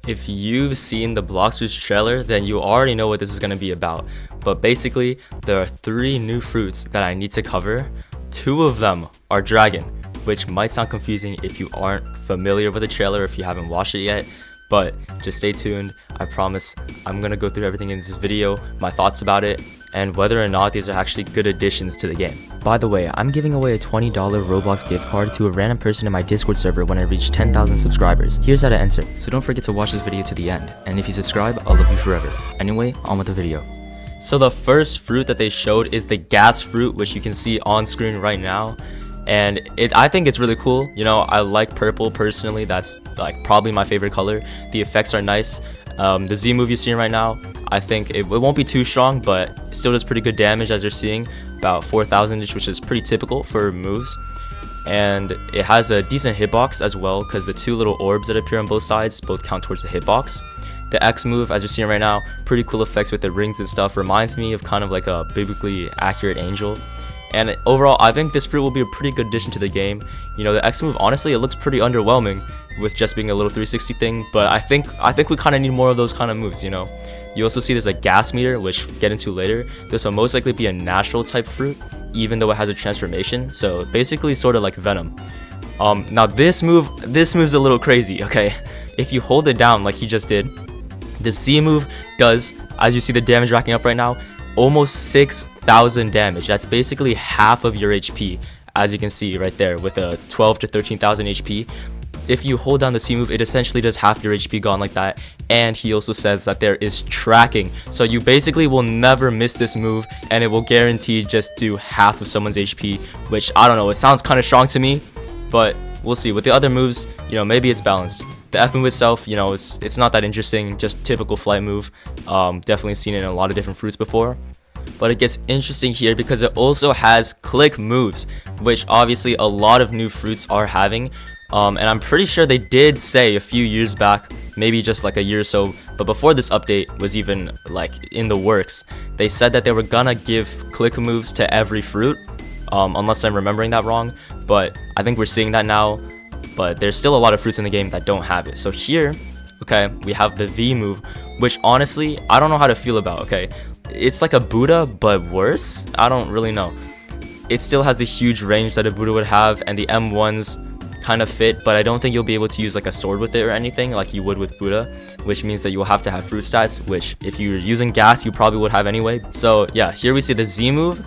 If you've seen the Blox fruits trailer, then you already know what this is going to be about. But basically, there are 3 new fruits that I need to cover. 2 of them are dragon, which might sound confusing if you aren't familiar with the trailer, if you haven't watched it yet. But just stay tuned. I promise I'm going to go through everything in this video, my thoughts about it, and whether or not these are actually good additions to the game. By the way, I'm giving away a $20 Roblox gift card to a random person in my Discord server when I reach 10,000 subscribers. Here's how to enter, so don't forget to watch this video to the end. And if you subscribe, I'll love you forever. Anyway, on with the video. So the first fruit that they showed is the gas fruit, which you can see on screen right now. And I think it's really cool. You know, I like purple personally. That's like probably my favorite color. The effects are nice. The Z move you're seeing right now, I think it won't be too strong, but it still does pretty good damage, as you're seeing, about 4,000ish, which is pretty typical for moves. And it has a decent hitbox as well, because the 2 little orbs that appear on both sides both count towards the hitbox. The X move, as you're seeing right now, pretty cool effects with the rings and stuff, reminds me of kind of like a biblically accurate angel. And overall, I think this fruit will be a pretty good addition to the game. You know, the X move, honestly, it looks pretty underwhelming with just being a little 360 thing, but I think we kind of need more of those kind of moves, you know. You also see there's a gas meter, which we'll get into later. This will most likely be a natural type fruit, even though it has a transformation, so basically sort of like Venom. Now this move's a little crazy, okay? If you hold it down like he just did, the Z move does, as you see the damage racking up right now, almost 6,000 damage. That's basically half of your HP, as you can see right there, with a 12 to 13,000 HP. If you hold down the C move, it essentially does half your HP gone like that. And he also says that there is tracking, so you basically will never miss this move, and it will guarantee just do half of someone's HP, which I don't know, it sounds kind of strong to me, but we'll see. With the other moves, you know, maybe it's balanced. The F move itself, you know, it's not that interesting, just typical flight move. Definitely seen it in a lot of different fruits before. But it gets interesting here because it also has click moves, which obviously a lot of new fruits are having. And I'm pretty sure they did say a few years back, maybe just like a year or so, but before this update was even like in the works, they said that they were gonna give click moves to every fruit, unless I'm remembering that wrong. But I think we're seeing that now, but there's still a lot of fruits in the game that don't have it. So here, okay, we have the V move, which honestly, I don't know how to feel about, okay? It's like a Buddha, but worse? I don't really know. It still has a huge range that a Buddha would have, and the M1s kind of fit, but I don't think you'll be able to use like a sword with it or anything like you would with Buddha, which means that you will have to have fruit stats, which if you're using gas, you probably would have anyway. So yeah, here we see the Z move,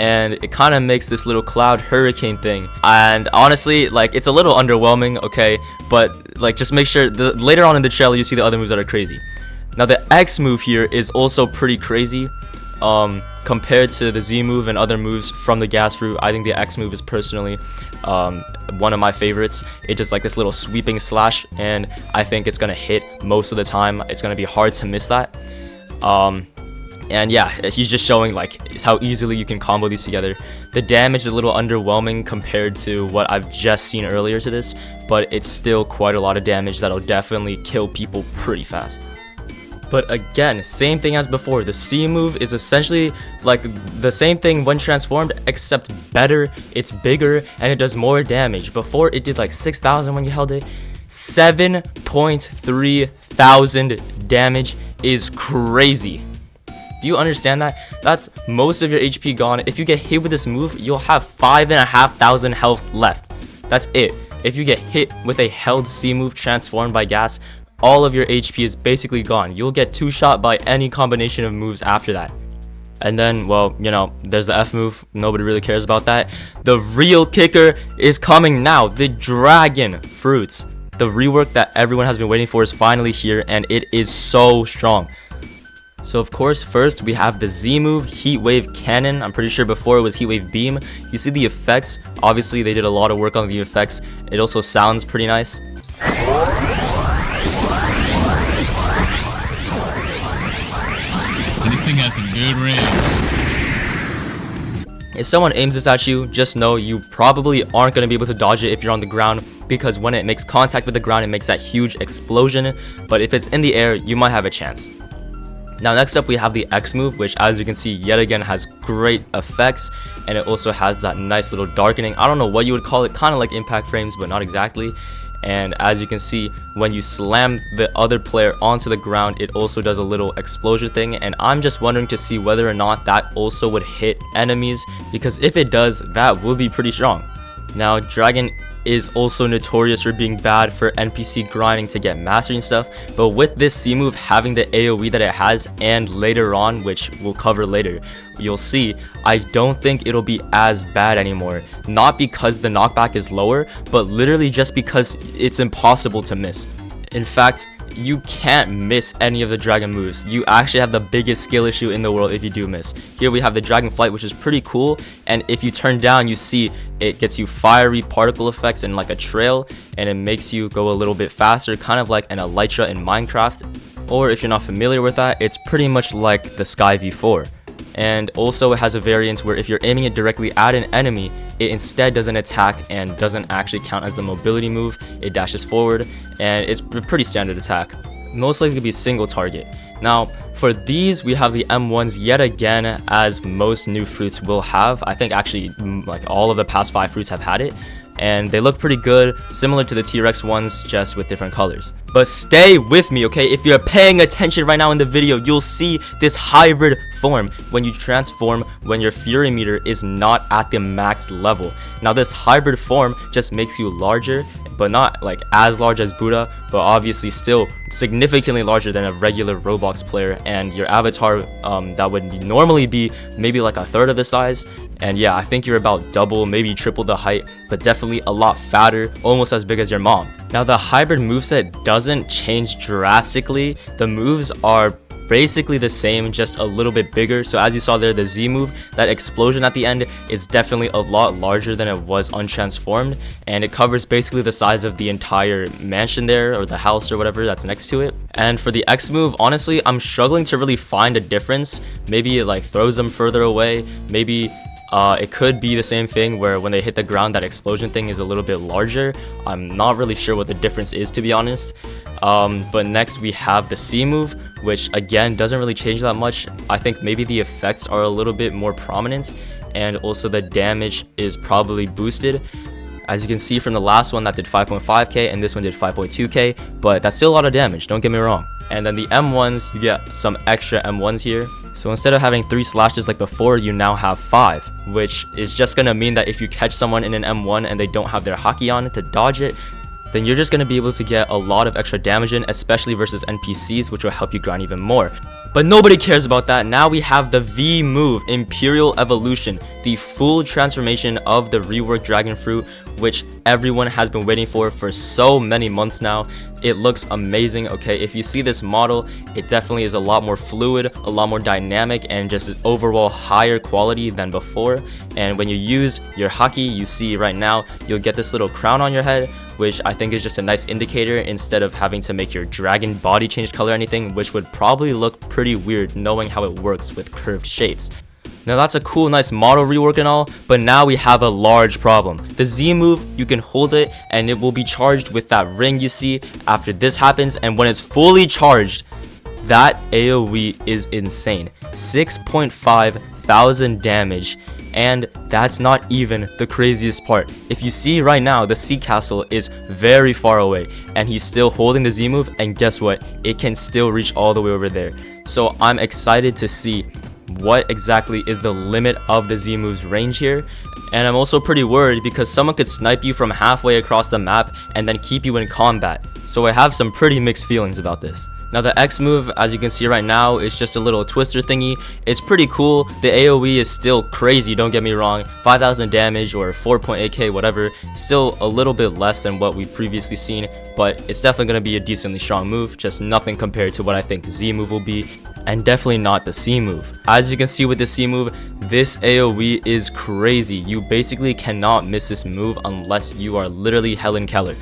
and it kind of makes this little cloud hurricane thing, and honestly, like, it's a little underwhelming, okay, but like, just make sure later on in the trailer you see the other moves that are crazy. Now the X move here is also pretty crazy. Compared to the Z move and other moves from the gas fruit, I think the X move is personally one of my favorites. It's just like this little sweeping slash, and I think it's gonna hit most of the time. It's gonna be hard to miss that. And yeah, he's just showing like how easily you can combo these together. The damage is a little underwhelming compared to what I've just seen earlier to this, but it's still quite a lot of damage that'll definitely kill people pretty fast. But again, same thing as before. The C move is essentially like the same thing when transformed, except better. It's bigger and it does more damage. Before it did like 6,000 when you held it. 7.3 thousand damage is crazy. Do you understand that? That's most of your HP gone. If you get hit with this move, you'll have 5,500 health left. That's it. If you get hit with a held C move transformed by gas, all of your HP is basically gone. You'll get 2-shot by any combination of moves after that. And then, well, you know, there's the F move. Nobody really cares about that. The real kicker is coming now. The dragon fruits. The rework that everyone has been waiting for is finally here, and it is so strong. So of course, first we have the Z move, Heat Wave Cannon. I'm pretty sure before it was Heat Wave Beam. You see the effects. Obviously, they did a lot of work on the effects. It also sounds pretty nice. This thing has some good range. If someone aims this at you, just know you probably aren't going to be able to dodge it if you're on the ground, because when it makes contact with the ground, it makes that huge explosion. But if it's in the air, you might have a chance. Now next up we have the X move, which as you can see yet again has great effects, and it also has that nice little darkening. I don't know what you would call it, kind of like impact frames, but not exactly. And as you can see, when you slam the other player onto the ground, it also does a little explosion thing, and I'm just wondering to see whether or not that also would hit enemies, because if it does, that will be pretty strong. Now, Dragon is also notorious for being bad for NPC grinding to get mastery and stuff, but with this C move having the AoE that it has, and later on, which we'll cover later, you'll see, I don't think it'll be as bad anymore. Not because the knockback is lower, but literally just because it's impossible to miss. In fact, you can't miss any of the dragon moves. You actually have the biggest skill issue in the world if you do miss. Here we have the dragon flight, which is pretty cool, and if you turn down, you see it gets you fiery particle effects and like a trail, and it makes you go a little bit faster, kind of like an elytra in Minecraft. Or if you're not familiar with that, it's pretty much like the Sky V4. And also it has a variant where if you're aiming it directly at an enemy, it instead doesn't attack and doesn't actually count as a mobility move. It dashes forward, and it's a pretty standard attack. Most likely to be single target. Now, for these, we have the M1s yet again, as most new fruits will have. I think actually like all of the past 5 fruits have had it, and they look pretty good, similar to the T-Rex ones, just with different colors. But stay with me, okay? If you're paying attention right now in the video, you'll see this hybrid form when you transform when your fury meter is not at the max level. Now this hybrid form just makes you larger, but not like as large as Buddha, but obviously still significantly larger than a regular Roblox player, and your avatar that would normally be maybe like a third of the size. And yeah, I think you're about double, maybe triple the height, but definitely a lot fatter, almost as big as your mom. Now the hybrid moveset doesn't change drastically. The moves are basically the same, just a little bit bigger. So as you saw there, the Z move, that explosion at the end is definitely a lot larger than it was untransformed, and it covers basically the size of the entire mansion there, or the house or whatever that's next to it. And for the X move, honestly, I'm struggling to really find a difference. Maybe it like throws them further away, maybe it could be the same thing where when they hit the ground, that explosion thing is a little bit larger. I'm not really sure what the difference is, to be honest. But next we have the C move, which again doesn't really change that much. I think maybe the effects are a little bit more prominent, and also the damage is probably boosted. As you can see from the last one, that did 5.5k and this one did 5.2k, but that's still a lot of damage, don't get me wrong. And then the M1s, you get some extra M1s here. So instead of having 3 slashes like before, you now have 5, which is just gonna mean that if you catch someone in an M1 and they don't have their haki on to dodge it, then you're just gonna be able to get a lot of extra damage in, especially versus NPCs, which will help you grind even more. But nobody cares about that. Now we have the V move, Imperial Evolution, the full transformation of the reworked dragon fruit, which everyone has been waiting for so many months now. It looks amazing, okay? If you see this model, it definitely is a lot more fluid, a lot more dynamic, and just overall higher quality than before. And when you use your haki, you see right now, you'll get this little crown on your head, which I think is just a nice indicator instead of having to make your dragon body change color or anything, which would probably look pretty weird knowing how it works with curved shapes. Now that's a cool, nice model rework and all, but now we have a large problem. The Z move, you can hold it and it will be charged with that ring you see after this happens, and when it's fully charged, that AoE is insane. 6.5 thousand damage, and that's not even the craziest part. If you see right now, the sea castle is very far away and he's still holding the Z move, and guess what? It can still reach all the way over there. So I'm excited to see what exactly is the limit of the Z move's range here, and I'm also pretty worried because someone could snipe you from halfway across the map and then keep you in combat. So I have some pretty mixed feelings about this. Now the X move, as you can see right now, is just a little twister thingy. It's pretty cool. The AoE is still crazy, don't get me wrong. 5,000 damage or 4.8k, whatever. Still a little bit less than what we've previously seen, but it's definitely going to be a decently strong move. Just nothing compared to what I think Z move will be, and definitely not the C move. As you can see with the C move, this AoE is crazy. You basically cannot miss this move unless you are literally Helen Keller.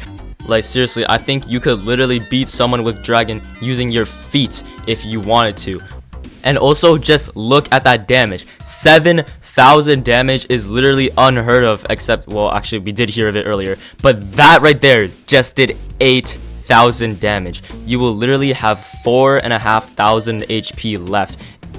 Like seriously, I think you could literally beat someone with dragon using your feet if you wanted to. And also just look at that damage. 7,000 damage is literally unheard of, except, well, actually we did hear of it earlier, but that right there just did 8,000 damage. You will literally have 4,500 HP left.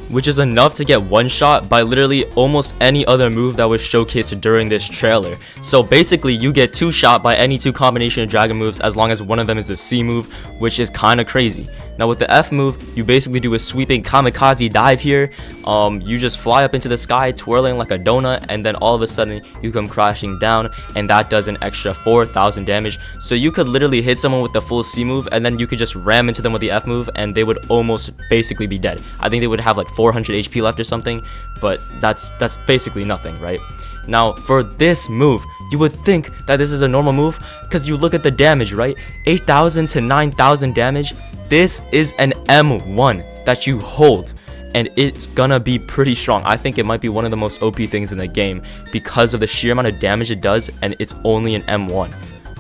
which is enough to get one shot by literally almost any other move that was showcased during this trailer. So basically you get 2 shot by any 2 combination of dragon moves as long as one of them is the C move, which is kind of crazy. Now with the F move, you basically do a sweeping kamikaze dive here. You just fly up into the sky twirling like a donut, and then all of a sudden you come crashing down, and that does an extra 4,000 damage. So you could literally hit someone with the full C move, and then you could just ram into them with the F move, and they would almost basically be dead. I think they would have like 400 HP left or something, but that's basically nothing, right? Now for this move, you would think that this is a normal move because you look at the damage, right? 8,000 to 9,000 damage. This is an M1 that you hold, and it's gonna be pretty strong. I think it might be one of the most OP things in the game because of the sheer amount of damage it does, and it's only an M1.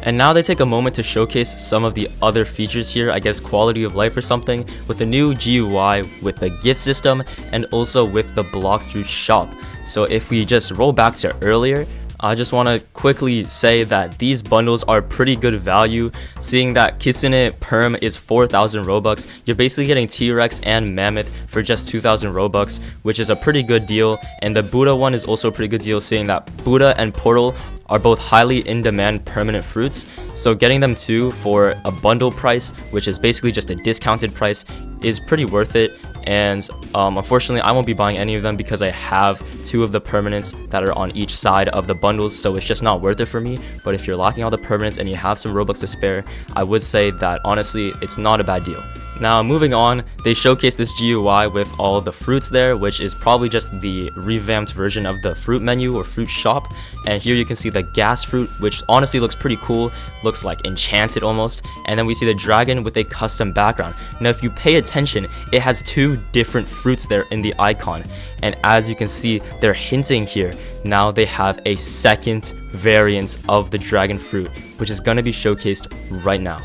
And now they take a moment to showcase some of the other features here, I guess quality of life or something, with the new GUI, with the gift system, and also with the Blox shop. So if we just roll back to earlier, I just want to quickly say that these bundles are pretty good value. Seeing that Kitsune Perm is 4,000 Robux, you're basically getting T-Rex and Mammoth for just 2,000 Robux, which is a pretty good deal. And the Buddha one is also a pretty good deal, seeing that Buddha and Portal are both highly in demand permanent fruits. So getting them two for a bundle price, which is basically just a discounted price, is pretty worth it. And unfortunately I won't be buying any of them because I have 2 of the permanents that are on each side of the bundles, so it's just not worth it for me. But if you're locking all the permanents and you have some Robux to spare, I would say that honestly it's not a bad deal. Now moving on, they showcase this GUI with all the fruits there, which is probably just the revamped version of the fruit menu or fruit shop. And here you can see the gas fruit, which honestly looks pretty cool, looks like enchanted almost. And then we see the dragon with a custom background. Now if you pay attention, it has 2 different fruits there in the icon, and as you can see, they're hinting here. Now they have a second variant of the dragon fruit, which is going to be showcased right now.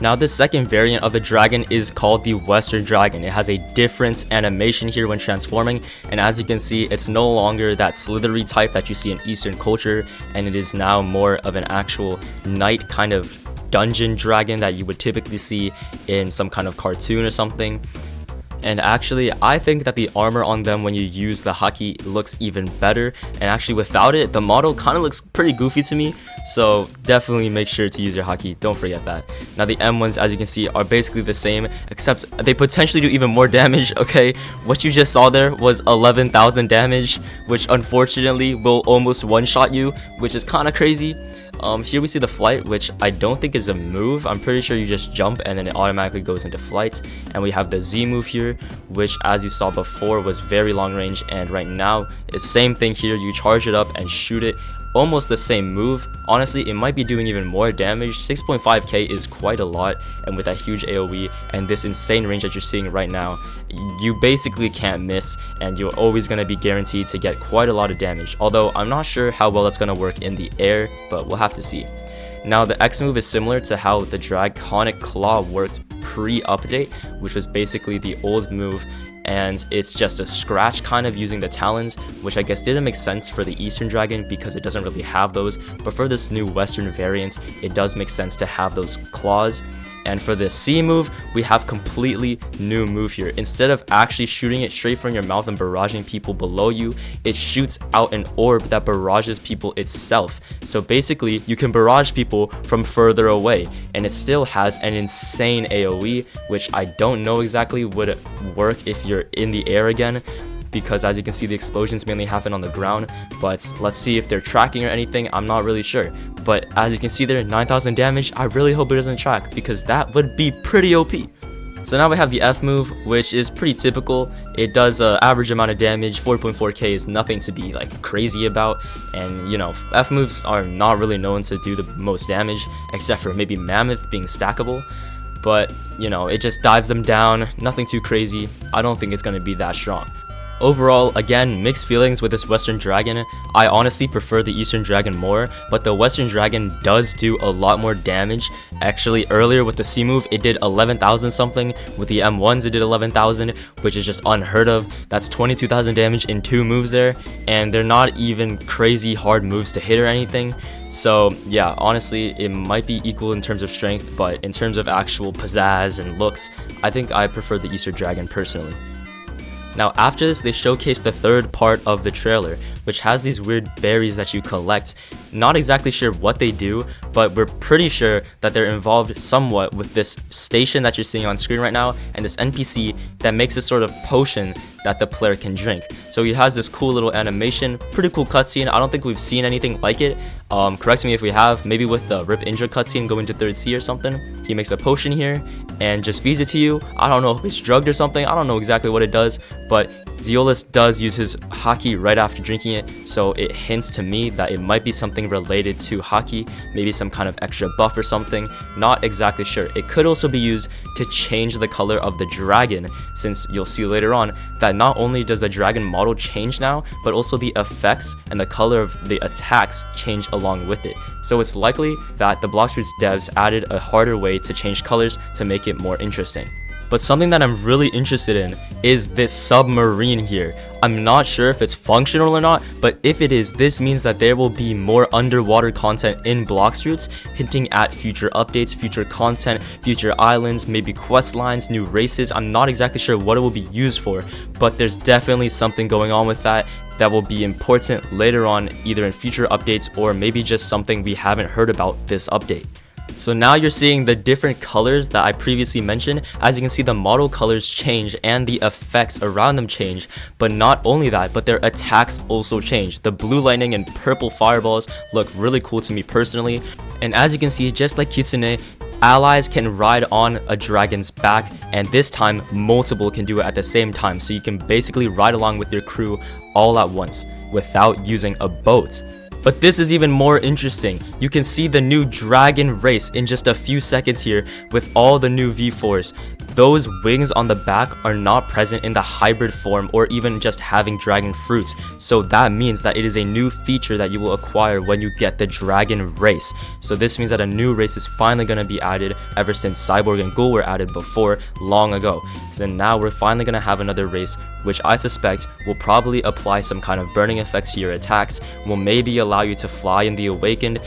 Now this second variant of the dragon is called the Western Dragon. It has a different animation here when transforming, and as you can see, it's no longer that slithery type that you see in Eastern culture, and it is now more of an actual knight kind of dungeon dragon that you would typically see in some kind of cartoon or something. And actually, I think that the armor on them when you use the haki looks even better, and actually without it, the model kind of looks pretty goofy to me, so definitely make sure to use your haki, don't forget that. Now the M ones, as you can see, are basically the same, except they potentially do even more damage, okay? What you just saw there was 11,000 damage, which unfortunately will almost one-shot you, which is kind of crazy. Here we see the flight, which I don't think is a move. I'm pretty sure you just jump and then it automatically goes into flight. And we have the Z move here, which as you saw before was very long range, and right now it's the same thing here. You charge it up and shoot it. Almost the same move. Honestly, it might be doing even more damage. 6.5k is quite a lot, and with that huge AoE and this insane range that you're seeing right now, you basically can't miss, and you're always going to be guaranteed to get quite a lot of damage. Although I'm not sure how well that's going to work in the air, but we'll have to see. Now the X move is similar to how the Draconic Claw worked pre-update, which was basically the old move, and it's just a scratch kind of using the talons, which I guess didn't make sense for the Eastern Dragon because it doesn't really have those, but for this new Western variant, it does make sense to have those claws. And for the C move, we have completely new move here. Instead of actually shooting it straight from your mouth and barraging people below you, it shoots out an orb that barrages people itself. So basically, you can barrage people from further away, and it still has an insane AoE, which I don't know exactly would work if you're in the air again, because as you can see, the explosions mainly happen on the ground, but let's see if they're tracking or anything. I'm not really sure, but as you can see there, 9,000 damage. I really hope it doesn't track because that would be pretty OP. So now we have the F move, which is pretty typical. It does an average amount of damage. 4.4k is nothing to be like crazy about, and you know, F moves are not really known to do the most damage, except for maybe Mammoth being stackable. But you know, it just dives them down, nothing too crazy. I don't think it's going to be that strong. Overall, again, mixed feelings with this Western Dragon. I honestly prefer the Eastern Dragon more, but the Western Dragon does do a lot more damage. Actually, earlier with the C move, it did 11,000 something. With the M1s, it did 11,000, which is just unheard of. That's 22,000 damage in 2 moves there, and they're not even crazy hard moves to hit or anything. So yeah, honestly, it might be equal in terms of strength, but in terms of actual pizzazz and looks, I think I prefer the Eastern Dragon personally. Now after this, they showcase the third part of the trailer, which has these weird berries that you collect. Not exactly sure what they do, but we're pretty sure that they're involved somewhat with this station that you're seeing on screen right now, and this NPC that makes this sort of potion that the player can drink. So he has this cool little animation, pretty cool cutscene. I don't think we've seen anything like it. Correct me if we have, maybe with the Rip Injure cutscene going to 3rd Sea or something. He makes a potion here and just feeds it to you. I don't know if it's drugged or something, I don't know exactly what it does, but Zeolus does use his haki right after drinking it, so it hints to me that it might be something related to haki, maybe some kind of extra buff or something, not exactly sure. It could also be used to change the color of the dragon, since you'll see later on that not only does the dragon model change now, but also the effects and the color of the attacks change along with it. So it's likely that the Blox Fruits devs added a harder way to change colors to make it more interesting. But something that I'm really interested in is this submarine here. I'm not sure if it's functional or not, but if it is, this means that there will be more underwater content in Blox Fruits, hinting at future updates, future content, future islands, maybe quest lines, new races. I'm not exactly sure what it will be used for, but there's definitely something going on with that will be important later on, either in future updates or maybe just something we haven't heard about this update. So now you're seeing the different colors that I previously mentioned. As you can see, the model colors change and the effects around them change. But not only that, but their attacks also change. The blue lightning and purple fireballs look really cool to me personally. And as you can see, just like Kitsune, allies can ride on a dragon's back, and this time multiple can do it at the same time. So you can basically ride along with your crew all at once without using a boat. But this is even more interesting. You can see the new dragon race in just a few seconds here with all the new V4s. Those wings on the back are not present in the hybrid form or even just having dragon fruits. So that means that it is a new feature that you will acquire when you get the dragon race. So this means that a new race is finally going to be added ever since Cyborg and Ghoul were added before long ago. So now we're finally going to have another race, which I suspect will probably apply some kind of burning effects to your attacks, will maybe allow you to fly in the Awakened.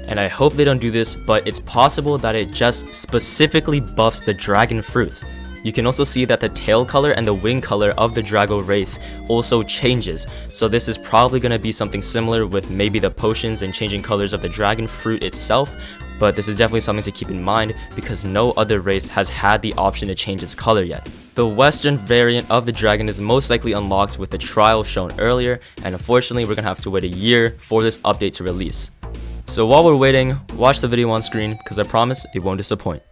And I hope they don't do this, but it's possible that it just specifically buffs the dragon fruits. You can also see that the tail color and the wing color of the Drago race also changes. So this is probably going to be something similar with maybe the potions and changing colors of the dragon fruit itself. But this is definitely something to keep in mind because no other race has had the option to change its color yet. The western variant of the dragon is most likely unlocked with the trial shown earlier, and unfortunately we're going to have to wait a year for this update to release. So while we're waiting, watch the video on screen because I promise it won't disappoint.